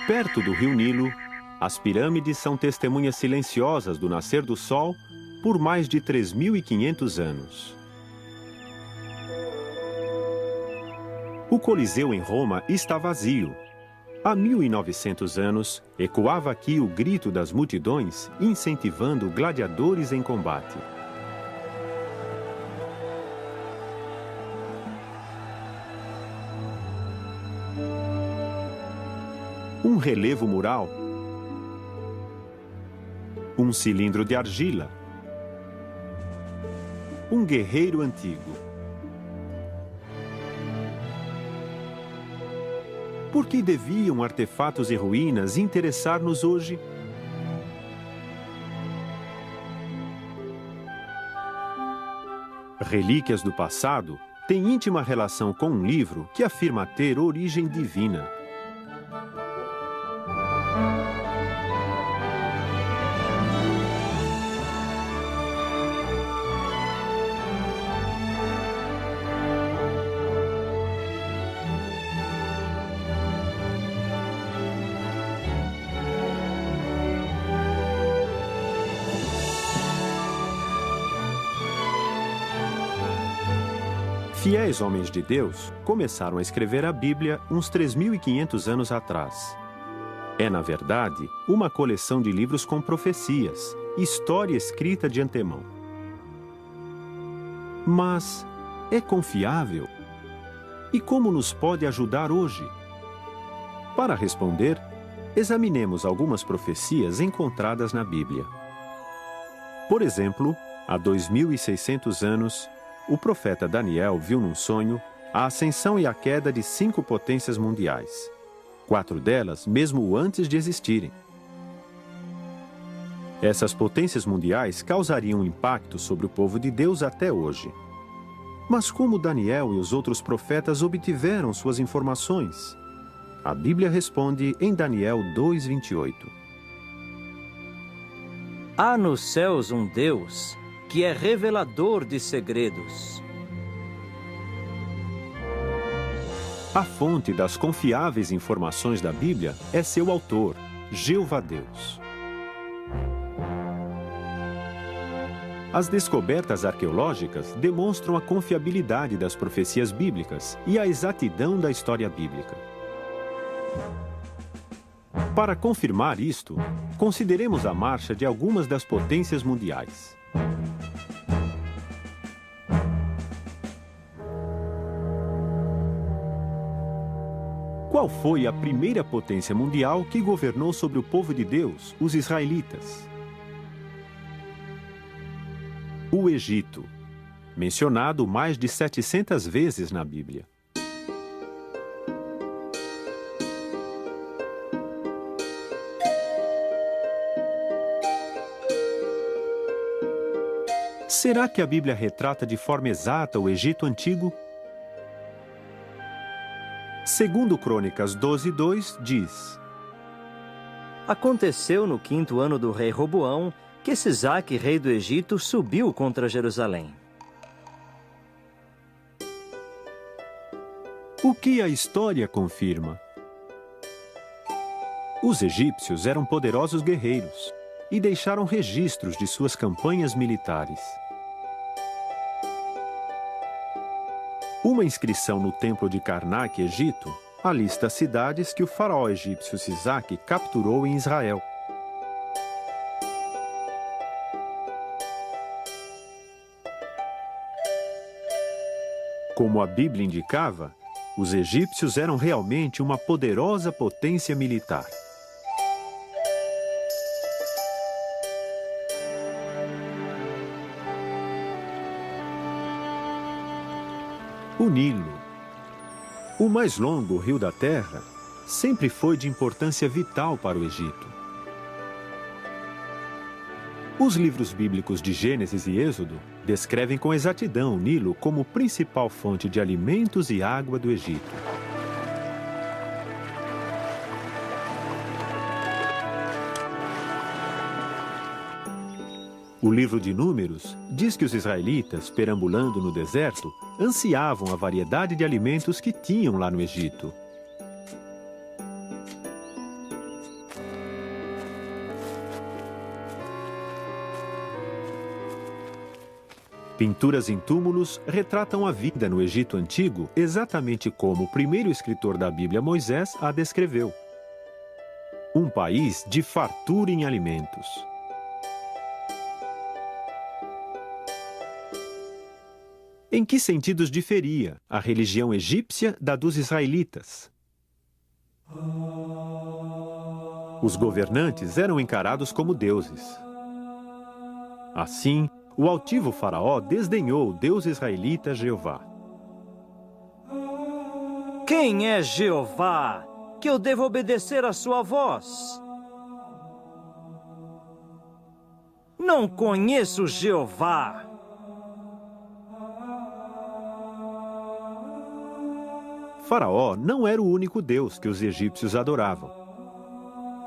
Perto do rio Nilo, as pirâmides são testemunhas silenciosas do nascer do sol por mais de 3.500 anos. O Coliseu em Roma está vazio. Há 1.900 anos, ecoava aqui o grito das multidões, incentivando gladiadores em combate. Um relevo mural, um cilindro de argila, um guerreiro antigo. Por que deviam artefatos e ruínas interessar-nos hoje? Relíquias do passado têm íntima relação com um livro que afirma ter origem divina. Fiéis homens de Deus começaram a escrever a Bíblia uns 3.500 anos atrás. É, na verdade, uma coleção de livros com profecias, história escrita de antemão. Mas é confiável? E como nos pode ajudar hoje? Para responder, examinemos algumas profecias encontradas na Bíblia. Por exemplo, há 2.600 anos, o profeta Daniel viu num sonho a ascensão e a queda de 5 potências mundiais, 4 delas mesmo antes de existirem. Essas potências mundiais causariam impacto sobre o povo de Deus até hoje. Mas como Daniel e os outros profetas obtiveram suas informações? A Bíblia responde em Daniel 2:28. Há nos céus um Deus que é revelador de segredos. A fonte das confiáveis informações da Bíblia é seu autor, Jeová Deus. As descobertas arqueológicas demonstram a confiabilidade das profecias bíblicas e a exatidão da história bíblica. Para confirmar isto, consideremos a marcha de algumas das potências mundiais. Qual foi a primeira potência mundial que governou sobre o povo de Deus, os israelitas? O Egito, mencionado mais de 700 vezes na Bíblia. Será que a Bíblia retrata de forma exata o Egito antigo? Segundo Crônicas 12:2, diz: Aconteceu no 5º ano do rei Roboão que Sisaque, rei do Egito, subiu contra Jerusalém. O que a história confirma? Os egípcios eram poderosos guerreiros e deixaram registros de suas campanhas militares. Uma inscrição no templo de Karnak, Egito, alista as cidades que o faraó egípcio Sisaque capturou em Israel. Como a Bíblia indicava, os egípcios eram realmente uma poderosa potência militar. O Nilo, o mais longo rio da Terra, sempre foi de importância vital para o Egito. Os livros bíblicos de Gênesis e Êxodo descrevem com exatidão o Nilo como principal fonte de alimentos e água do Egito. O livro de Números diz que os israelitas, perambulando no deserto, ansiavam a variedade de alimentos que tinham lá no Egito. Pinturas em túmulos retratam a vida no Egito Antigo exatamente como o primeiro escritor da Bíblia, Moisés, a descreveu. Um país de fartura em alimentos. Em que sentidos diferia a religião egípcia da dos israelitas? Os governantes eram encarados como deuses. Assim, o altivo faraó desdenhou o Deus israelita Jeová. Quem é Jeová, que eu devo obedecer à sua voz? Não conheço Jeová. Faraó não era o único Deus que os egípcios adoravam.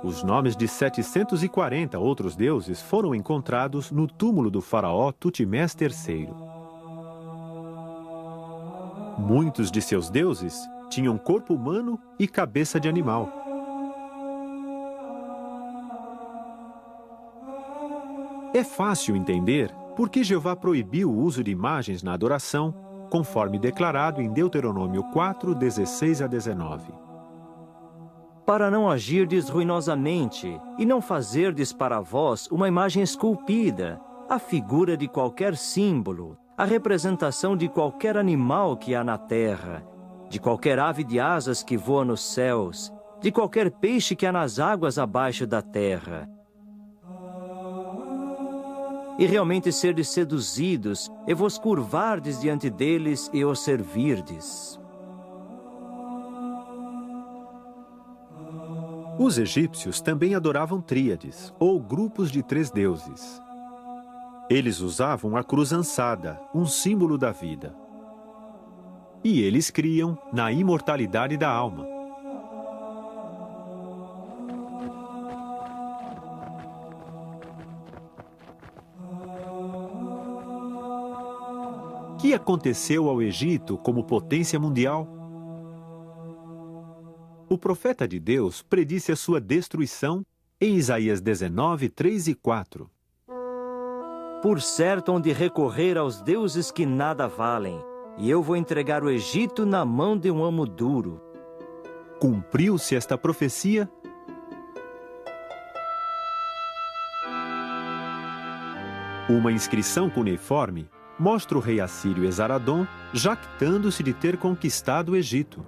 Os nomes de 740 outros deuses foram encontrados no túmulo do faraó Tutimés III. Muitos de seus deuses tinham corpo humano e cabeça de animal. É fácil entender por que Jeová proibiu o uso de imagens na adoração, conforme declarado em Deuteronômio 4, 16 a 19. Para não agirdes ruinosamente, e não fazerdes para vós uma imagem esculpida, a figura de qualquer símbolo, a representação de qualquer animal que há na terra, de qualquer ave de asas que voa nos céus, de qualquer peixe que há nas águas abaixo da terra. E realmente serdes seduzidos, e vos curvardes diante deles e os servirdes. Os egípcios também adoravam tríades, ou grupos de 3 deuses. Eles usavam a cruz ansada, um símbolo da vida. E eles criam na imortalidade da alma. O que aconteceu ao Egito como potência mundial? O profeta de Deus predisse a sua destruição em Isaías 19, 3 e 4. Por certo, hão de recorrer aos deuses que nada valem, e eu vou entregar o Egito na mão de um amo duro. Cumpriu-se esta profecia? Uma inscrição cuneiforme mostra o rei assírio Esaradom jactando-se de ter conquistado o Egito.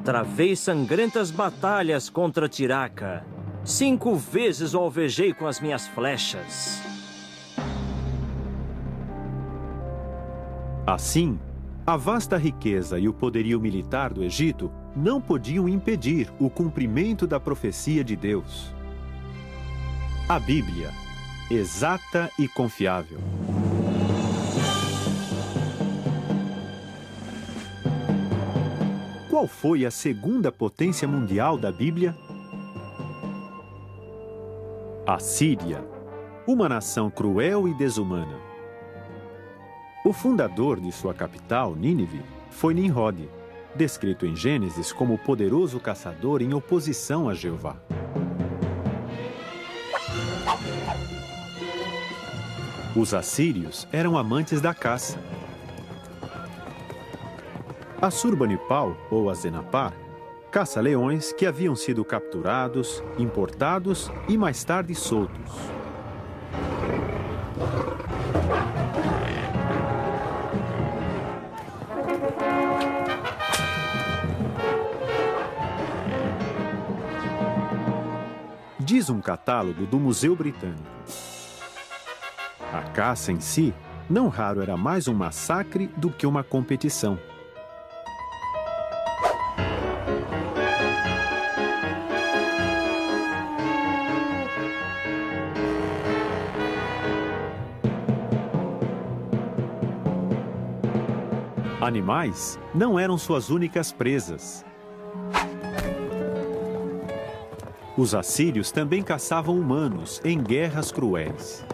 Travei sangrentas batalhas contra Tiraca. 5 vezes o alvejei com as minhas flechas. Assim, a vasta riqueza e o poderio militar do Egito não podiam impedir o cumprimento da profecia de Deus. A Bíblia, exata e confiável. Qual foi a segunda potência mundial da Bíblia? A Síria, uma nação cruel e desumana. O fundador de sua capital, Nínive, foi Nimrod, descrito em Gênesis como poderoso caçador em oposição a Jeová. Os assírios eram amantes da caça. Assurbanipal, ou Azenapar, caça-leões que haviam sido capturados, importados e mais tarde soltos. Diz um catálogo do Museu Britânico. A caça em si, não raro era mais um massacre do que uma competição. Animais não eram suas únicas presas. Os assírios também caçavam humanos em guerras cruéis.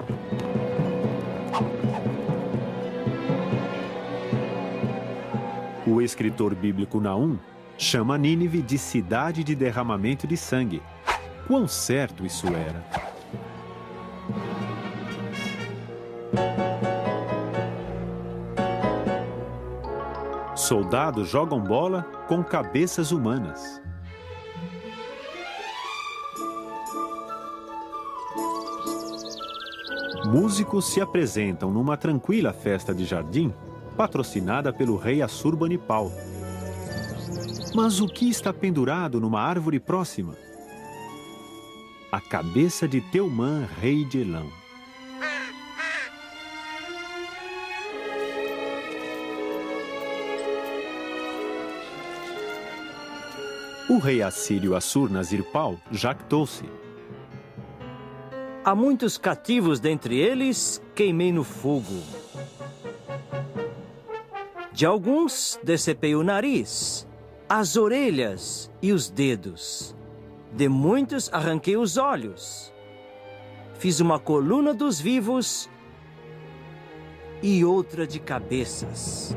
O escritor bíblico Naum chama Nínive de cidade de derramamento de sangue. Quão certo isso era! Soldados jogam bola com cabeças humanas. Músicos se apresentam numa tranquila festa de jardim, patrocinada pelo rei Assurbanipal. Mas o que está pendurado numa árvore próxima? A cabeça de Teumã, rei de Elão. O rei assírio Assur-Nazir-Pal jactou-se. Há muitos cativos dentre eles, queimei no fogo. De alguns, decepei o nariz, as orelhas e os dedos. De muitos, arranquei os olhos. Fiz uma coluna dos vivos e outra de cabeças.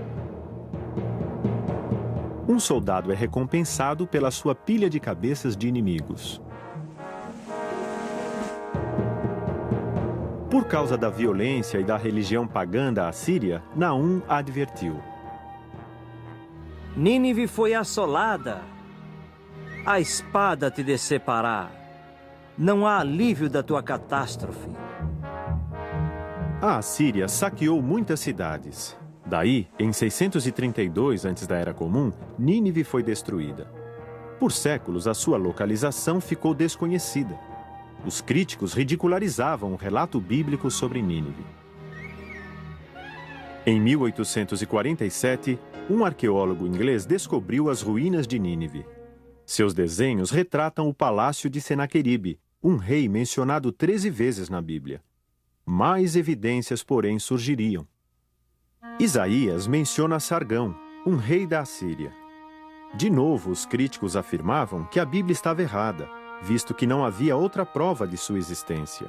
Um soldado é recompensado pela sua pilha de cabeças de inimigos. Por causa da violência e da religião pagã da Assíria, Naum advertiu: Nínive foi assolada. A espada te decepará. Não há alívio da tua catástrofe. A Assíria saqueou muitas cidades. Daí, em 632 antes da Era Comum, Nínive foi destruída. Por séculos, a sua localização ficou desconhecida. Os críticos ridicularizavam o relato bíblico sobre Nínive. Em 1847, um arqueólogo inglês descobriu as ruínas de Nínive. Seus desenhos retratam o palácio de Senaqueribe, um rei mencionado 13 vezes na Bíblia. Mais evidências, porém, surgiriam. Isaías menciona Sargão, um rei da Assíria. De novo, os críticos afirmavam que a Bíblia estava errada, visto que não havia outra prova de sua existência.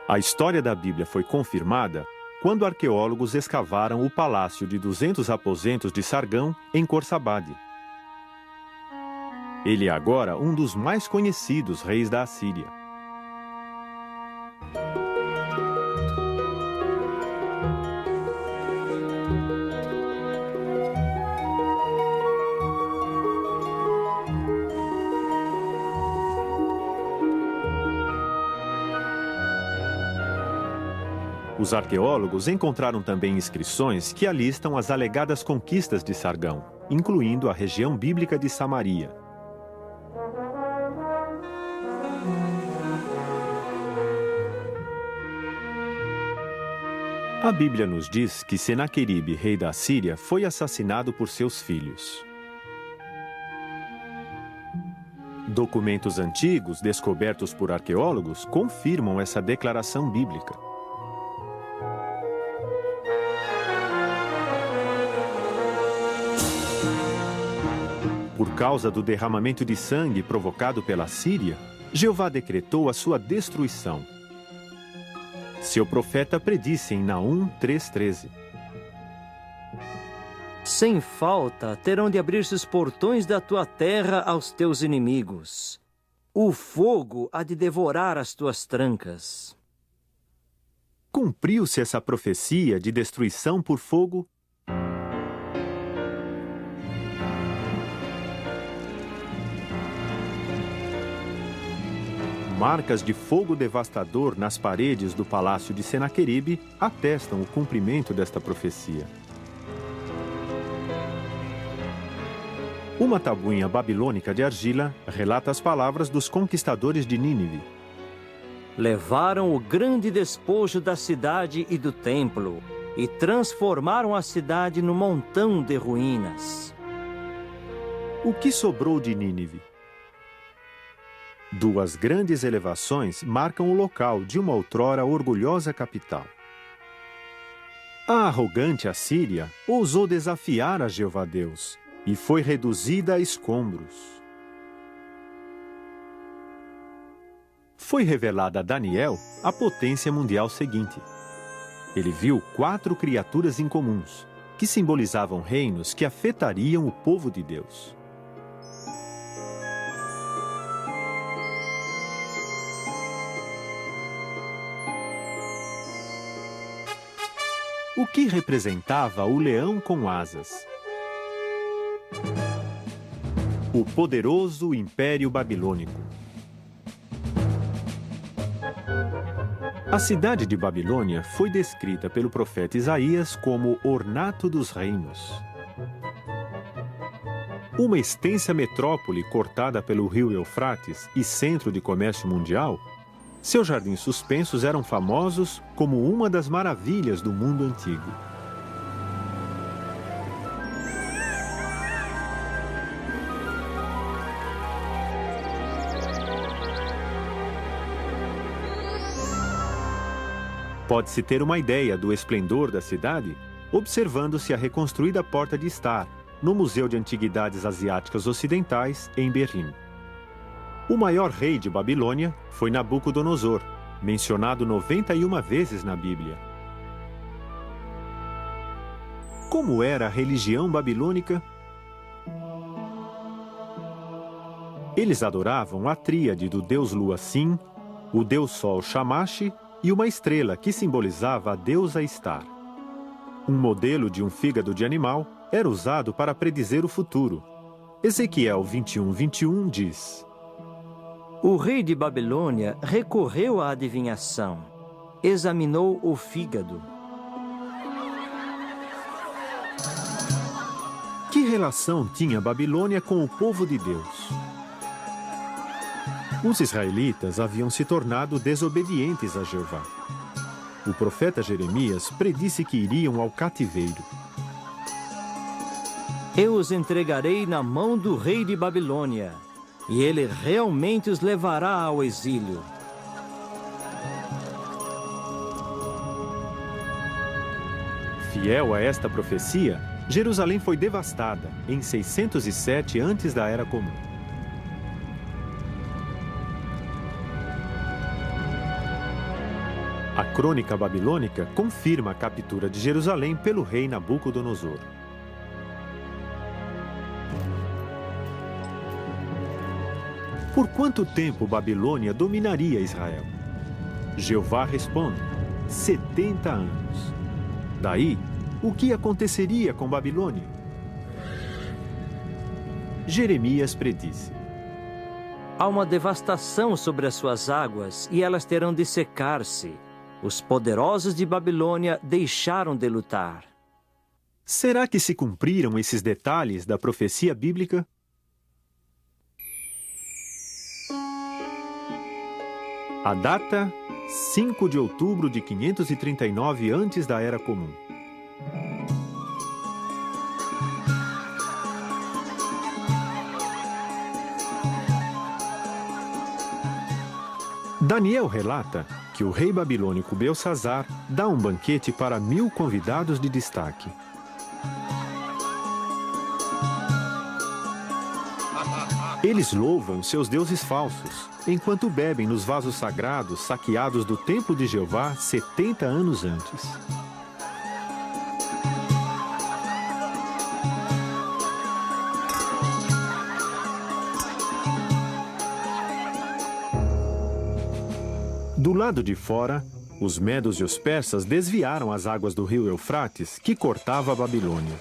A história da Bíblia foi confirmada quando arqueólogos escavaram o palácio de 200 aposentos de Sargão em Khorsabad. Ele é agora um dos mais conhecidos reis da Assíria. Os arqueólogos encontraram também inscrições que alistam as alegadas conquistas de Sargão, incluindo a região bíblica de Samaria. A Bíblia nos diz que Senaqueribe, rei da Síria, foi assassinado por seus filhos. Documentos antigos, descobertos por arqueólogos, confirmam essa declaração bíblica. Por causa do derramamento de sangue provocado pela Síria, Jeová decretou a sua destruição. Seu profeta predisse em Naum 3,13. Sem falta terão de abrir-se os portões da tua terra aos teus inimigos. O fogo há de devorar as tuas trancas. Cumpriu-se essa profecia de destruição por fogo? Marcas de fogo devastador nas paredes do palácio de Senaqueribe atestam o cumprimento desta profecia. Uma tabuinha babilônica de argila relata as palavras dos conquistadores de Nínive. Levaram o grande despojo da cidade e do templo e transformaram a cidade num montão de ruínas. O que sobrou de Nínive? Duas grandes elevações marcam o local de uma outrora orgulhosa capital. A arrogante Assíria ousou desafiar a Jeová Deus e foi reduzida a escombros. Foi revelada a Daniel a potência mundial seguinte. Ele viu 4 criaturas incomuns, que simbolizavam reinos que afetariam o povo de Deus. O que representava o leão com asas? O poderoso Império Babilônico. A cidade de Babilônia foi descrita pelo profeta Isaías como ornato dos reinos. Uma extensa metrópole cortada pelo rio Eufrates e centro de comércio mundial, seus jardins suspensos eram famosos como uma das maravilhas do mundo antigo. Pode-se ter uma ideia do esplendor da cidade observando-se a reconstruída Porta de Star, no Museu de Antiguidades Asiáticas Ocidentais, em Berlim. O maior rei de Babilônia foi Nabucodonosor, mencionado 91 vezes na Bíblia. Como era a religião babilônica? Eles adoravam a tríade do deus Lua Sin, o deus Sol Shamash e uma estrela que simbolizava a deusa Star. Um modelo de um fígado de animal era usado para predizer o futuro. Ezequiel 21:21 diz: O rei de Babilônia recorreu à adivinhação, examinou o fígado. Que relação tinha a Babilônia com o povo de Deus? Os israelitas haviam se tornado desobedientes a Jeová. O profeta Jeremias predisse que iriam ao cativeiro. Eu os entregarei na mão do rei de Babilônia, e ele realmente os levará ao exílio. Fiel a esta profecia, Jerusalém foi devastada em 607 antes da Era Comum. A crônica babilônica confirma a captura de Jerusalém pelo rei Nabucodonosor. Por quanto tempo Babilônia dominaria Israel? Jeová responde: 70 anos. Daí, o que aconteceria com Babilônia? Jeremias predisse: Há uma devastação sobre as suas águas, e elas terão de secar-se. Os poderosos de Babilônia deixaram de lutar. Será que se cumpriram esses detalhes da profecia bíblica? A data, 5 de outubro de 539 antes da Era Comum. Daniel relata que o rei babilônico Belsazar dá um banquete para 1000 convidados de destaque. Eles louvam seus deuses falsos, enquanto bebem nos vasos sagrados saqueados do templo de Jeová 70 anos antes. Do lado de fora, os medos e os persas desviaram as águas do rio Eufrates, que cortava a Babilônia.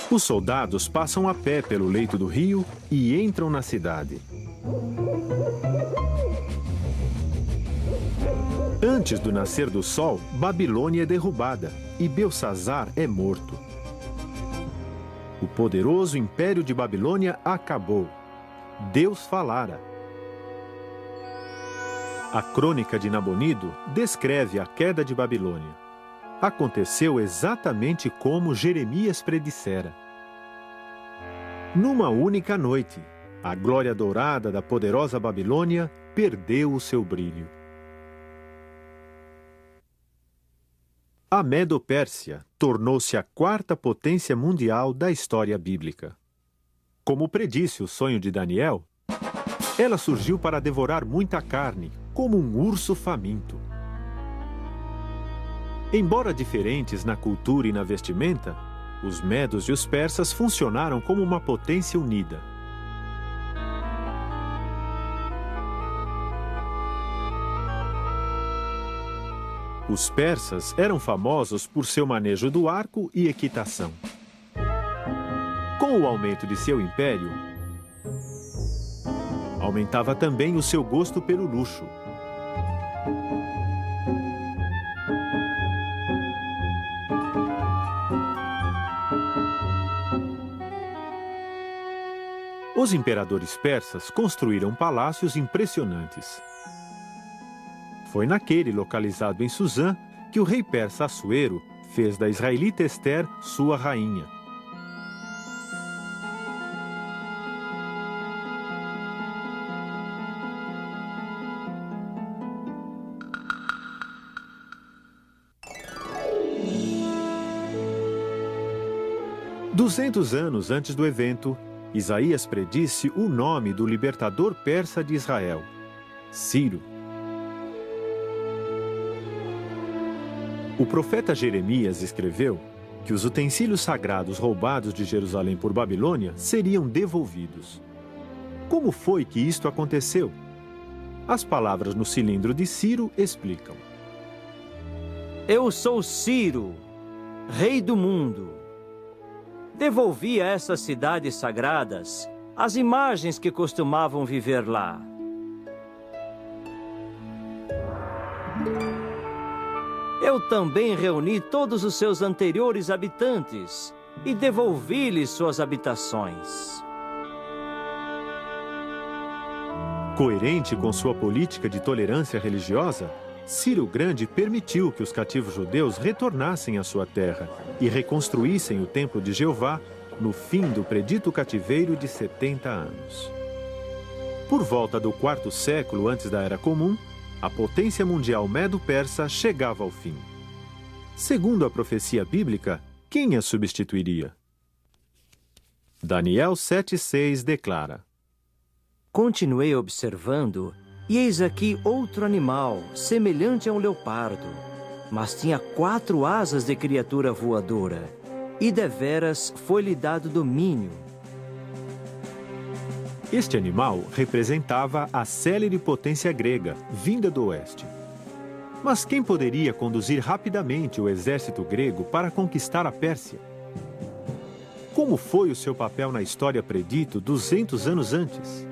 Os soldados passam a pé pelo leito do rio e entram na cidade. Antes do nascer do sol, Babilônia é derrubada e Belsazar é morto. O poderoso império de Babilônia acabou. Deus falara. A crônica de Nabonido descreve a queda de Babilônia. Aconteceu exatamente como Jeremias predissera. Numa única noite, a glória dourada da poderosa Babilônia perdeu o seu brilho. A Medo-Pérsia tornou-se a quarta potência mundial da história bíblica. Como predisse o sonho de Daniel, ela surgiu para devorar muita carne, como um urso faminto. Embora diferentes na cultura e na vestimenta, os medos e os persas funcionaram como uma potência unida. Os persas eram famosos por seu manejo do arco e equitação. Com o aumento de seu império, aumentava também o seu gosto pelo luxo. Os imperadores persas construíram palácios impressionantes. Foi naquele localizado em Suzã que o rei persa Assuero fez da israelita Ester sua rainha. Duzentos anos antes do evento, Isaías predisse o nome do libertador persa de Israel, Ciro. O profeta Jeremias escreveu que os utensílios sagrados roubados de Jerusalém por Babilônia seriam devolvidos. Como foi que isto aconteceu? As palavras no cilindro de Ciro explicam. Eu sou Ciro, rei do mundo. Devolvi a essas cidades sagradas as imagens que costumavam viver lá. Eu também reuni todos os seus anteriores habitantes e devolvi-lhes suas habitações. Coerente com sua política de tolerância religiosa, Ciro o Grande permitiu que os cativos judeus retornassem à sua terra e reconstruíssem o templo de Jeová no fim do predito cativeiro de 70 anos. Por volta do quarto século antes da Era Comum, a potência mundial medo-persa chegava ao fim. Segundo a profecia bíblica, quem a substituiria? Daniel 7,6 declara: Continuei observando, e eis aqui outro animal, semelhante a um leopardo, mas tinha 4 asas de criatura voadora, e deveras foi-lhe dado domínio. Este animal representava a célere potência grega, vinda do oeste. Mas quem poderia conduzir rapidamente o exército grego para conquistar a Pérsia? Como foi o seu papel na história predito 200 anos antes?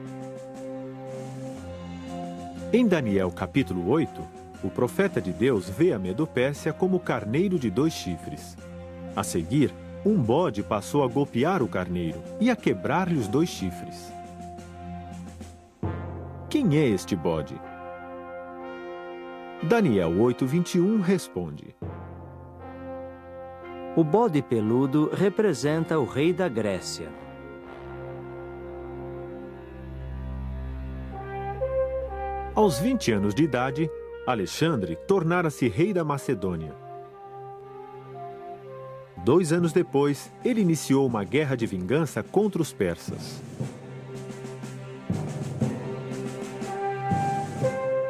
Em Daniel capítulo 8, o profeta de Deus vê a Medo-Pérsia como carneiro de 2 chifres. A seguir, um bode passou a golpear o carneiro e a quebrar-lhe os 2 chifres. Quem é este bode? Daniel 8:21 responde: O bode peludo representa o rei da Grécia. Aos 20 anos de idade, Alexandre tornara-se rei da Macedônia. 2 anos depois, ele iniciou uma guerra de vingança contra os persas.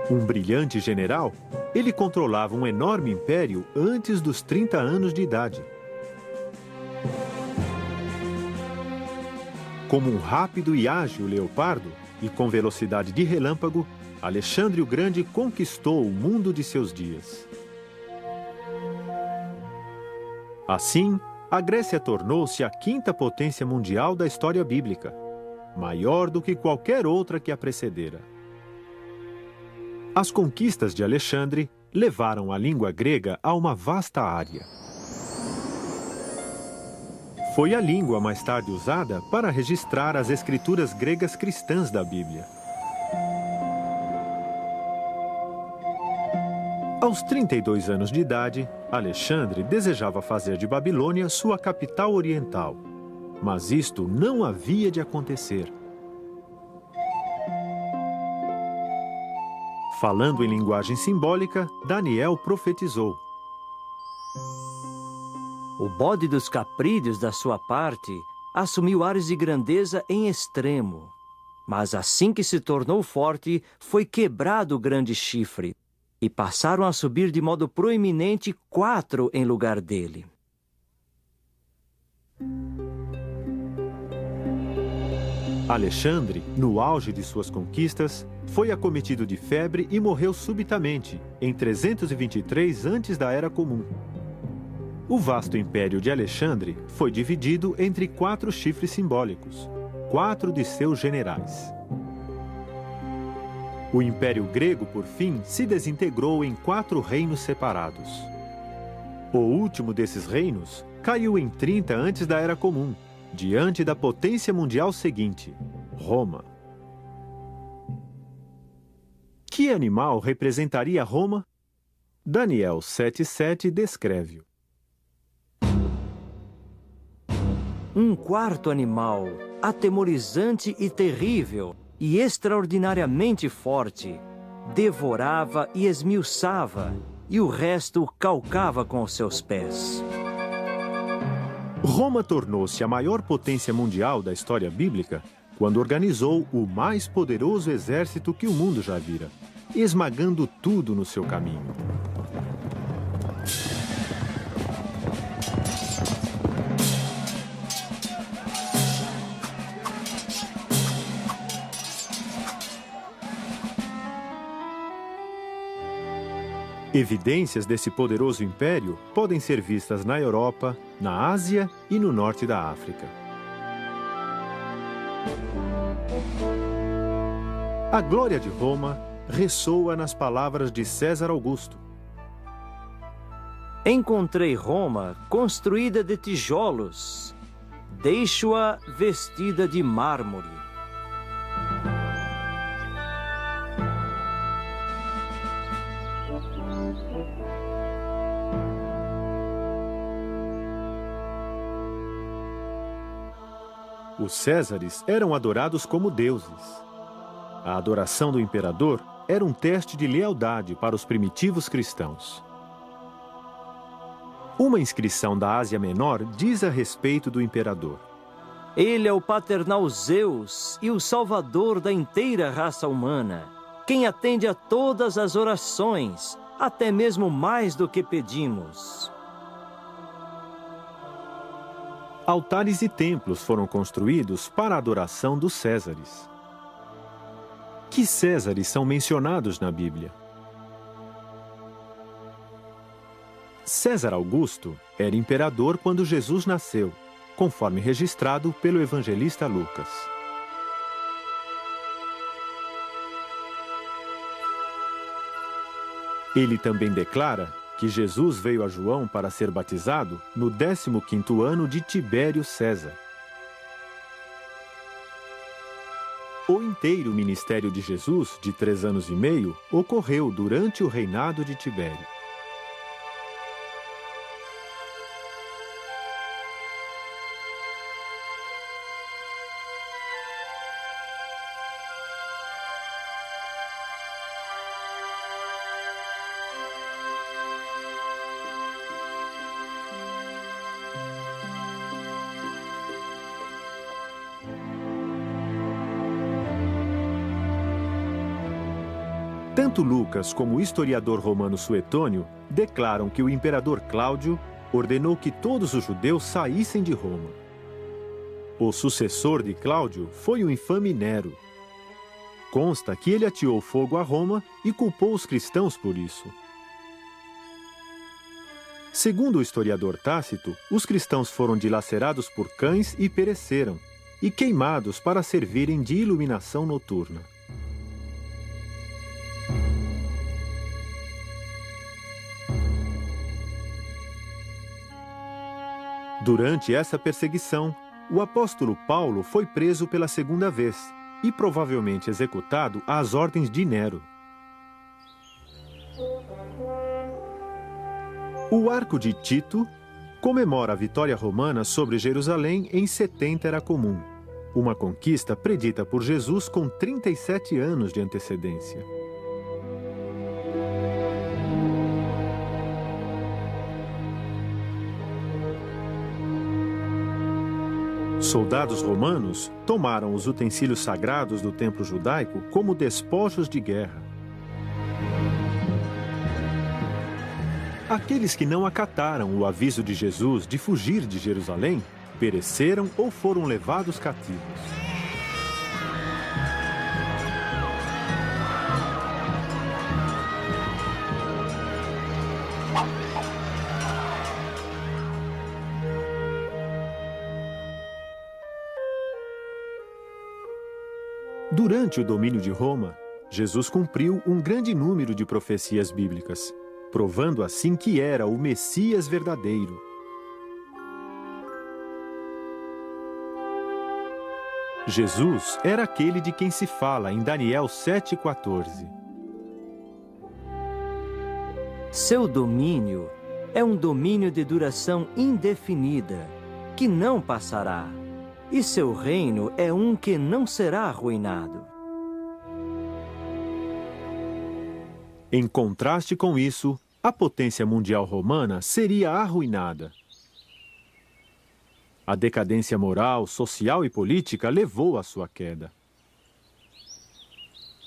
Um brilhante general, ele controlava um enorme império antes dos 30 anos de idade. Como um rápido e ágil leopardo, e com velocidade de relâmpago, Alexandre o Grande conquistou o mundo de seus dias. Assim, a Grécia tornou-se a 5ª potência mundial da história bíblica, maior do que qualquer outra que a precedera. As conquistas de Alexandre levaram a língua grega a uma vasta área. Foi a língua mais tarde usada para registrar as escrituras gregas cristãs da Bíblia. Aos 32 anos de idade, Alexandre desejava fazer de Babilônia sua capital oriental. Mas isto não havia de acontecer. Falando em linguagem simbólica, Daniel profetizou: O bode dos caprídeos, da sua parte, assumiu ares de grandeza em extremo. Mas assim que se tornou forte, foi quebrado o grande chifre, e passaram a subir de modo proeminente 4 em lugar dele. Alexandre, no auge de suas conquistas, foi acometido de febre e morreu subitamente, em 323 antes da Era Comum. O vasto império de Alexandre foi dividido entre 4 chifres simbólicos, 4 de seus generais. O Império Grego, por fim, se desintegrou em 4 reinos separados. O último desses reinos caiu em 30 antes da Era Comum, diante da potência mundial seguinte, Roma. Que animal representaria Roma? Daniel 7,7 descreve-o. Um quarto animal, atemorizante e terrível, e extraordinariamente forte, devorava e esmiuçava, e o resto calcava com os seus pés. Roma tornou-se a maior potência mundial da história bíblica quando organizou o mais poderoso exército que o mundo já vira, esmagando tudo no seu caminho. Evidências desse poderoso império podem ser vistas na Europa, na Ásia e no norte da África. A glória de Roma ressoa nas palavras de César Augusto. Encontrei Roma construída de tijolos. Deixo-a vestida de mármore. Os Césares eram adorados como deuses. A adoração do imperador era um teste de lealdade para os primitivos cristãos. Uma inscrição da Ásia Menor diz a respeito do imperador: Ele é o paternal Zeus e o salvador da inteira raça humana, quem atende a todas as orações, até mesmo mais do que pedimos. Altares e templos foram construídos para a adoração dos Césares. Que Césares são mencionados na Bíblia? César Augusto era imperador quando Jesus nasceu, conforme registrado pelo evangelista Lucas. Ele também declara que Jesus veio a João para ser batizado no 15º ano de Tibério César. O inteiro ministério de Jesus, de 3 anos e meio, ocorreu durante o reinado de Tibério. Tanto Lucas como o historiador romano Suetônio declaram que o imperador Cláudio ordenou que todos os judeus saíssem de Roma. O sucessor de Cláudio foi o infame Nero. Consta que ele ateou fogo a Roma e culpou os cristãos por isso. Segundo o historiador Tácito, os cristãos foram dilacerados por cães e pereceram, e queimados para servirem de iluminação noturna. Durante essa perseguição, o apóstolo Paulo foi preso pela 2ª vez e provavelmente executado às ordens de Nero. O Arco de Tito comemora a vitória romana sobre Jerusalém em 70 Era Comum, uma conquista predita por Jesus com 37 anos de antecedência. Soldados romanos tomaram os utensílios sagrados do templo judaico como despojos de guerra. Aqueles que não acataram o aviso de Jesus de fugir de Jerusalém pereceram ou foram levados cativos. Durante o domínio de Roma, Jesus cumpriu um grande número de profecias bíblicas, provando assim que era o Messias verdadeiro. Jesus era aquele de quem se fala em Daniel 7,14. Seu domínio é um domínio de duração indefinida, que não passará, e seu reino é um que não será arruinado. Em contraste com isso, a potência mundial romana seria arruinada. A decadência moral, social e política levou à sua queda.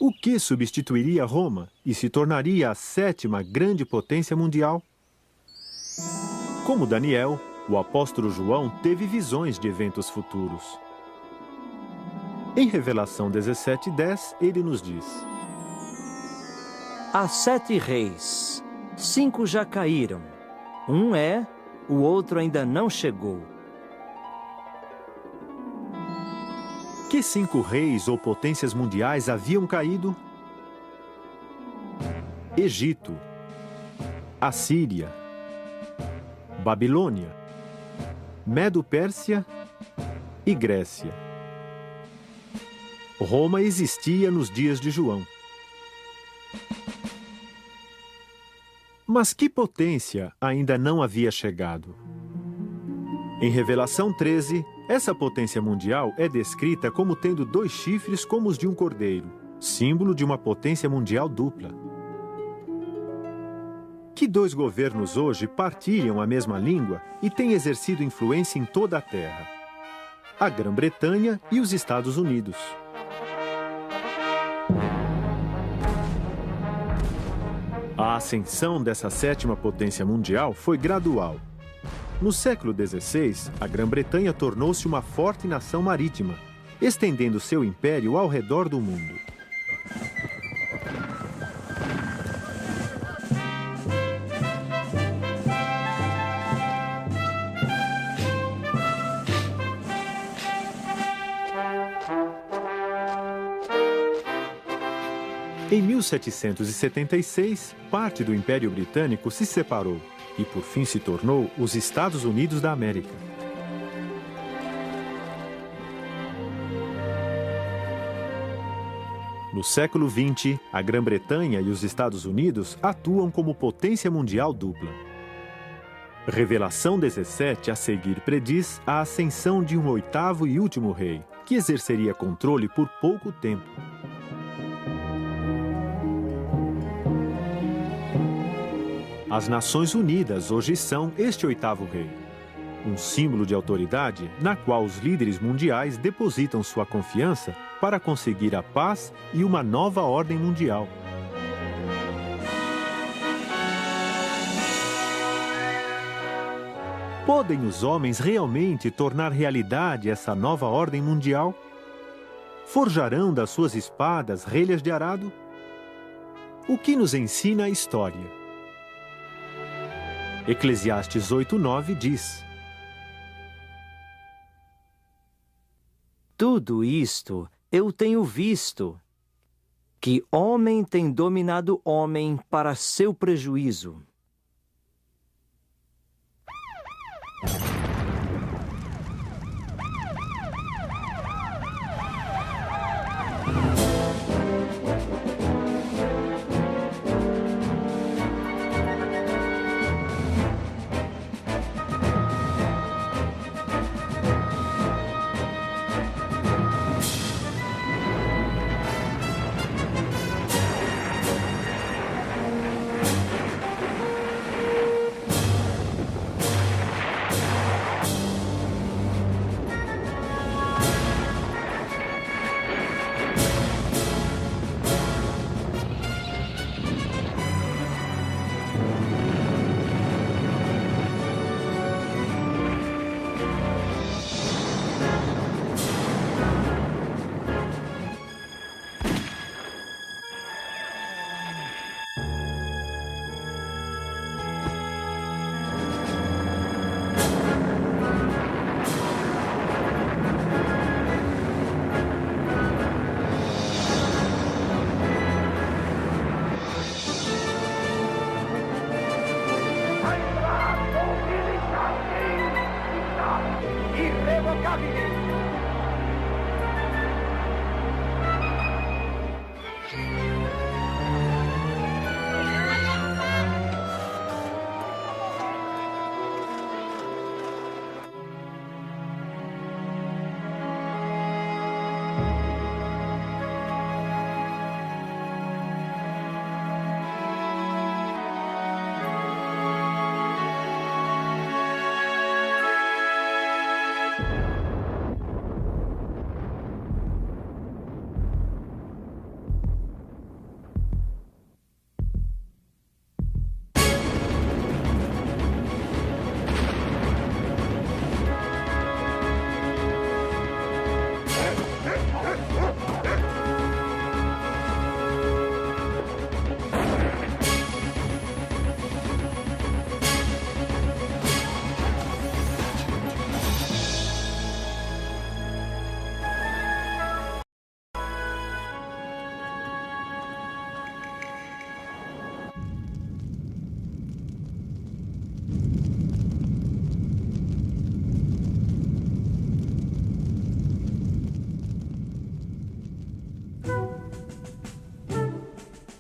O que substituiria Roma e se tornaria a 7ª grande potência mundial? Como Daniel, o apóstolo João teve visões de eventos futuros. Em Revelação 17:10, ele nos diz: Há 7 reis, 5 já caíram. Um é, o outro ainda não chegou. Que 5 reis ou potências mundiais haviam caído? Egito, Assíria, Babilônia, Medo-Pérsia e Grécia. Roma existia nos dias de João. Mas que potência ainda não havia chegado? Em Revelação 13, essa potência mundial é descrita como tendo 2 chifres como os de um cordeiro, símbolo de uma potência mundial dupla. Que 2 governos hoje partilham a mesma língua e têm exercido influência em toda a Terra? A Grã-Bretanha e os Estados Unidos. A ascensão dessa 7ª potência mundial foi gradual. No século XVI, a Grã-Bretanha tornou-se uma forte nação marítima, estendendo seu império ao redor do mundo. Em 1776, parte do Império Britânico se separou e, por fim, se tornou os Estados Unidos da América. No século XX, a Grã-Bretanha e os Estados Unidos atuam como potência mundial dupla. Revelação 17, a seguir, prediz a ascensão de um 8º e último rei, que exerceria controle por pouco tempo. As Nações Unidas hoje são este 8º rei, um símbolo de autoridade na qual os líderes mundiais depositam sua confiança para conseguir a paz e uma nova ordem mundial. Podem os homens realmente tornar realidade essa nova ordem mundial? Forjarão das suas espadas relhas de arado? O que nos ensina a história? Eclesiastes 8:9 diz: Tudo isto eu tenho visto, que homem tem dominado homem para seu prejuízo.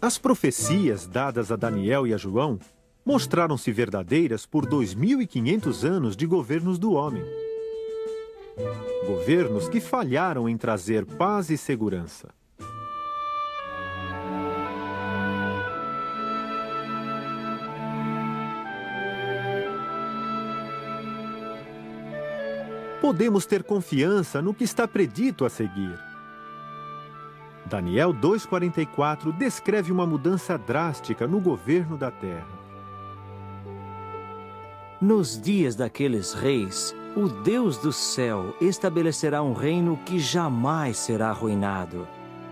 As profecias dadas a Daniel e a João mostraram-se verdadeiras por 2.500 anos de governos do homem. Governos que falharam em trazer paz e segurança. Podemos ter confiança no que está predito a seguir. Daniel 2,44 descreve uma mudança drástica no governo da terra. Nos dias daqueles reis, o Deus do céu estabelecerá um reino que jamais será arruinado.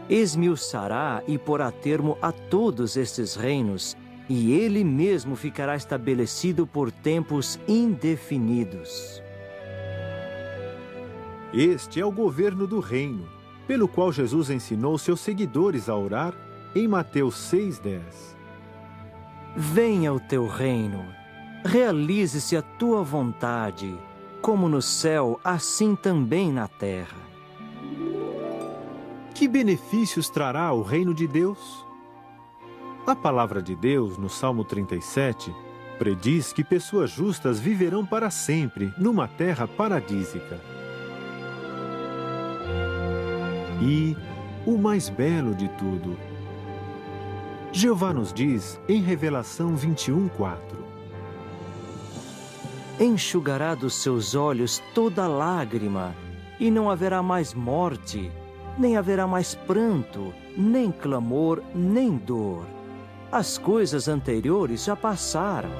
Esmiuçará e porá termo a todos estes reinos, e ele mesmo ficará estabelecido por tempos indefinidos. Este é o governo do reino, pelo qual Jesus ensinou seus seguidores a orar em Mateus 6,10. Venha o teu reino, realize-se a tua vontade, como no céu, assim também na terra. Que benefícios trará o reino de Deus? A palavra de Deus, no Salmo 37, prediz que pessoas justas viverão para sempre numa terra paradísica. E o mais belo de tudo, Jeová nos diz em Revelação 21:4: Enxugará dos seus olhos toda lágrima, e não haverá mais morte, nem haverá mais pranto, nem clamor, nem dor. As coisas anteriores já passaram.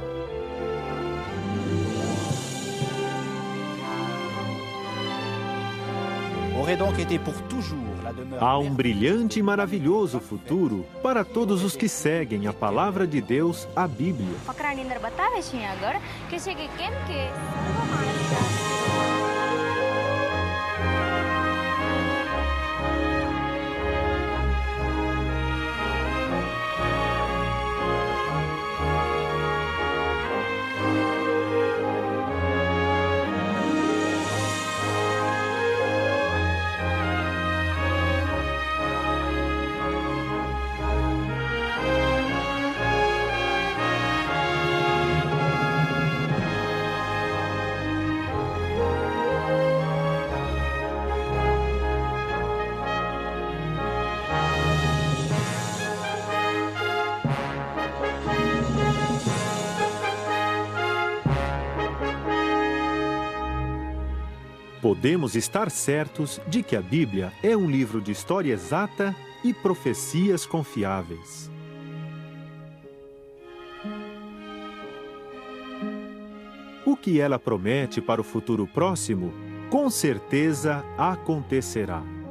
Há um brilhante e maravilhoso futuro para todos os que seguem a palavra de Deus, a Bíblia. Podemos estar certos de que a Bíblia é um livro de história exata e profecias confiáveis. O que ela promete para o futuro próximo, com certeza acontecerá.